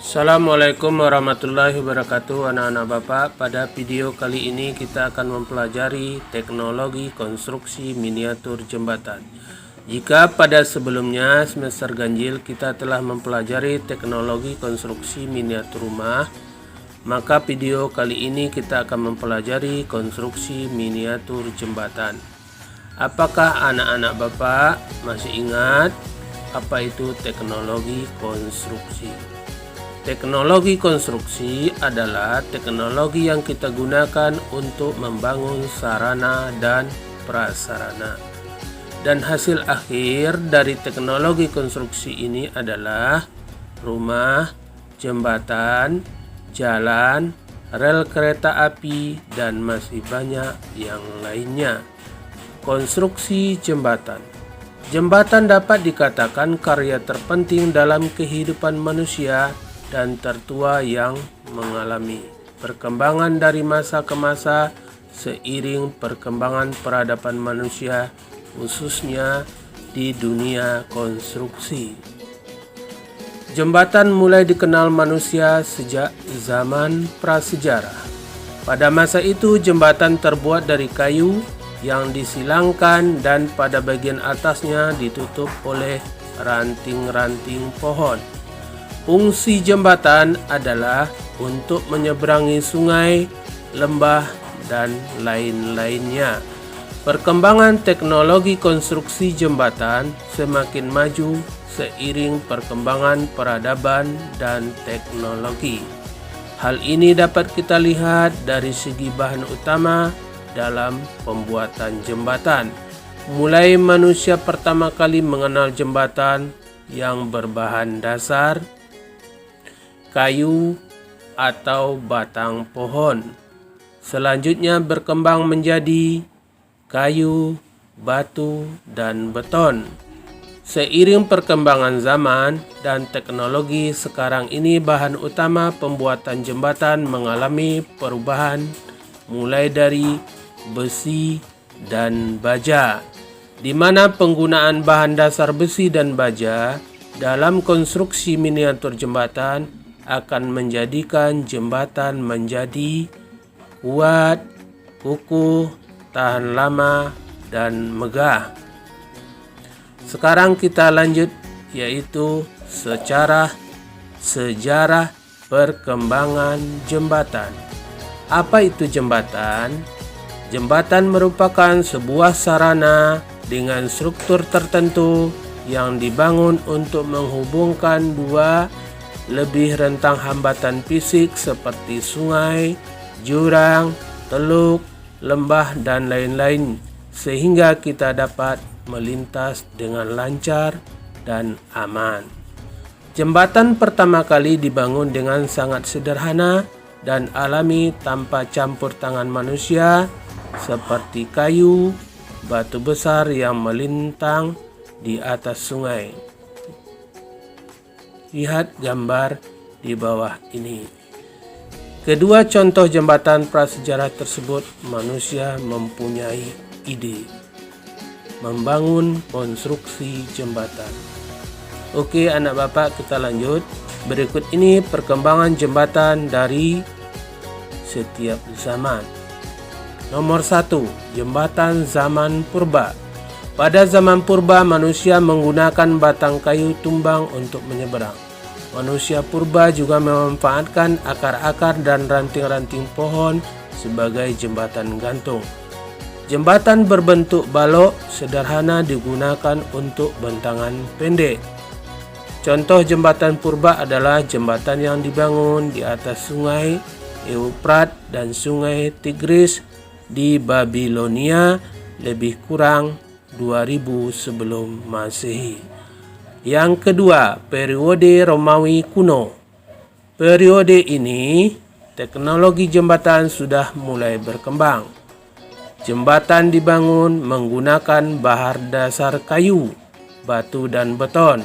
Assalamualaikum warahmatullahi wabarakatuh anak-anak Bapak. Pada video kali ini kita akan mempelajari teknologi konstruksi miniatur jembatan. Jika pada sebelumnya semester ganjil kita telah mempelajari teknologi konstruksi miniatur rumah, maka video kali ini kita akan mempelajari konstruksi miniatur jembatan. Apakah anak-anak Bapak masih ingat apa itu teknologi konstruksi? Teknologi konstruksi adalah teknologi yang kita gunakan untuk membangun sarana dan prasarana. Dan hasil akhir dari teknologi konstruksi ini adalah rumah, jembatan, jalan, rel kereta api, dan masih banyak yang lainnya. Konstruksi jembatan. Jembatan dapat dikatakan karya terpenting dalam kehidupan manusia dan tertua yang mengalami perkembangan dari masa ke masa seiring perkembangan peradaban manusia, khususnya di dunia konstruksi. Jembatan mulai dikenal manusia sejak zaman prasejarah. Pada masa itu jembatan terbuat dari kayu yang disilangkan dan pada bagian atasnya ditutup oleh ranting-ranting pohon. Fungsi jembatan adalah untuk menyeberangi sungai, lembah, dan lain-lainnya. Perkembangan teknologi konstruksi jembatan semakin maju seiring perkembangan peradaban dan teknologi. Hal ini dapat kita lihat dari segi bahan utama dalam pembuatan jembatan. Mulai manusia pertama kali mengenal jembatan yang berbahan dasar kayu atau batang pohon. Selanjutnya berkembang menjadi kayu, batu, dan beton. Seiring perkembangan zaman dan teknologi sekarang ini, bahan utama pembuatan jembatan mengalami perubahan mulai dari besi dan baja, di mana penggunaan bahan dasar besi dan baja dalam konstruksi miniatur jembatan akan menjadikan jembatan menjadi kuat, kukuh, tahan lama, dan megah. Sekarang kita lanjut, yaitu sejarah perkembangan jembatan. Apa itu jembatan? Jembatan merupakan sebuah sarana dengan struktur tertentu yang dibangun untuk menghubungkan dua lebih rentang hambatan fisik seperti sungai, jurang, teluk, lembah, dan lain-lain, sehingga kita dapat melintas dengan lancar dan aman. Jembatan pertama kali dibangun dengan sangat sederhana dan alami tanpa campur tangan manusia, seperti kayu, batu besar yang melintang di atas sungai. Lihat gambar di bawah ini. Kedua contoh jembatan prasejarah tersebut, manusia mempunyai ide membangun konstruksi jembatan. Oke anak Bapak, kita lanjut. Berikut ini perkembangan jembatan dari setiap zaman. Nomor 1, jembatan zaman purba. Pada zaman purba, manusia menggunakan batang kayu tumbang untuk menyeberang. Manusia purba juga memanfaatkan akar-akar dan ranting-ranting pohon sebagai jembatan gantung. Jembatan berbentuk balok sederhana digunakan untuk bentangan pendek. Contoh jembatan purba adalah jembatan yang dibangun di atas sungai Eufrat dan sungai Tigris di Babilonia lebih kurang 2000 sebelum Masehi. Yang kedua, periode Romawi kuno. Periode ini, teknologi jembatan sudah mulai berkembang. Jembatan dibangun menggunakan bahan dasar kayu, batu, dan beton.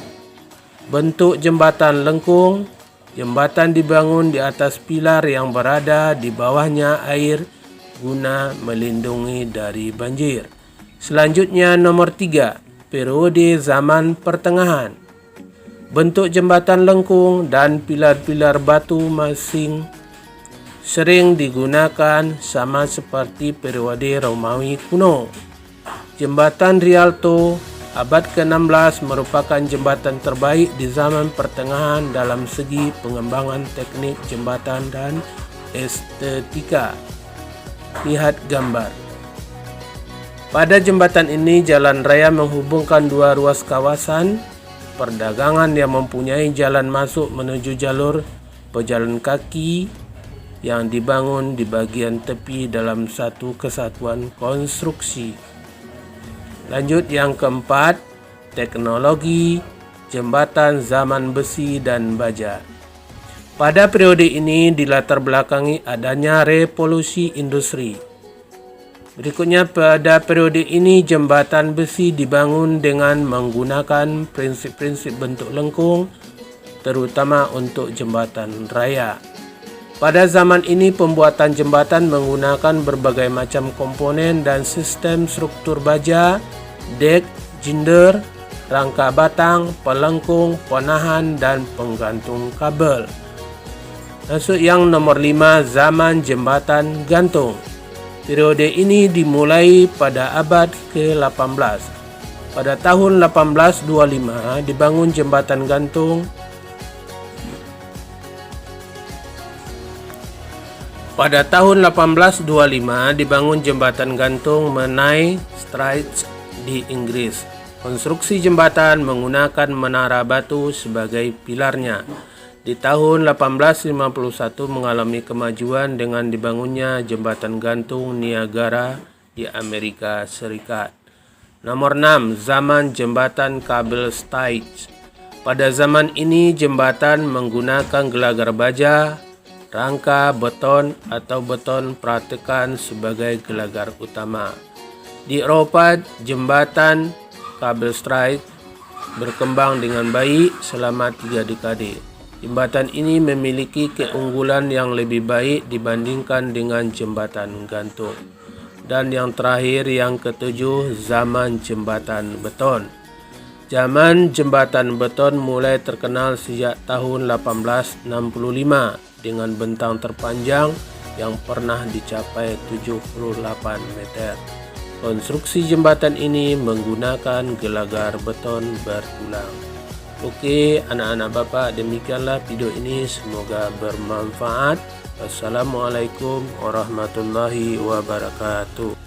Bentuk jembatan lengkung. Jembatan dibangun di atas pilar yang berada di bawahnya air guna melindungi dari banjir. Selanjutnya nomor 3, periode zaman pertengahan. Bentuk jembatan lengkung dan pilar-pilar batu masing sering digunakan sama seperti periode Romawi kuno. Jembatan Rialto abad ke-16 merupakan jembatan terbaik di zaman pertengahan dalam segi pengembangan teknik jembatan dan estetika. Lihat gambar. Pada jembatan ini, jalan raya menghubungkan dua ruas kawasan perdagangan yang mempunyai jalan masuk menuju jalur pejalan kaki yang dibangun di bagian tepi dalam satu kesatuan konstruksi. Lanjut yang keempat, teknologi jembatan zaman besi dan baja. Pada periode ini dilatar belakangi adanya revolusi industri. Berikutnya, pada periode ini jembatan besi dibangun dengan menggunakan prinsip-prinsip bentuk lengkung, terutama untuk jembatan raya. Pada zaman ini pembuatan jembatan menggunakan berbagai macam komponen dan sistem struktur baja, dek, jinder, rangka batang, pelengkung, penahan, dan penggantung kabel. Masuk yang nomor 5, zaman jembatan gantung. Periode ini dimulai pada abad ke-18. Pada tahun 1825 dibangun jembatan gantung. Pada tahun 1825 dibangun jembatan gantung Menai Straits di Inggris. Konstruksi jembatan menggunakan menara batu sebagai pilarnya. Di tahun 1851 mengalami kemajuan dengan dibangunnya jembatan gantung Niagara di Amerika Serikat. Nomor 6, zaman jembatan kabel Stitch. Pada zaman ini jembatan menggunakan gelagar baja, rangka beton atau beton peratakan sebagai gelagar utama. Di Eropa, jembatan kabel Stitch berkembang dengan baik selama 3 dekade. Jembatan ini memiliki keunggulan yang lebih baik dibandingkan dengan jembatan gantung. Dan yang terakhir, yang ketujuh, zaman jembatan beton. Zaman jembatan beton mulai terkenal sejak tahun 1865 dengan bentang terpanjang yang pernah dicapai 78 meter. Konstruksi jembatan ini menggunakan gelagar beton bertulang. Oke, anak-anak Bapak, demikianlah video ini, semoga bermanfaat. Wassalamualaikum warahmatullahi wabarakatuh.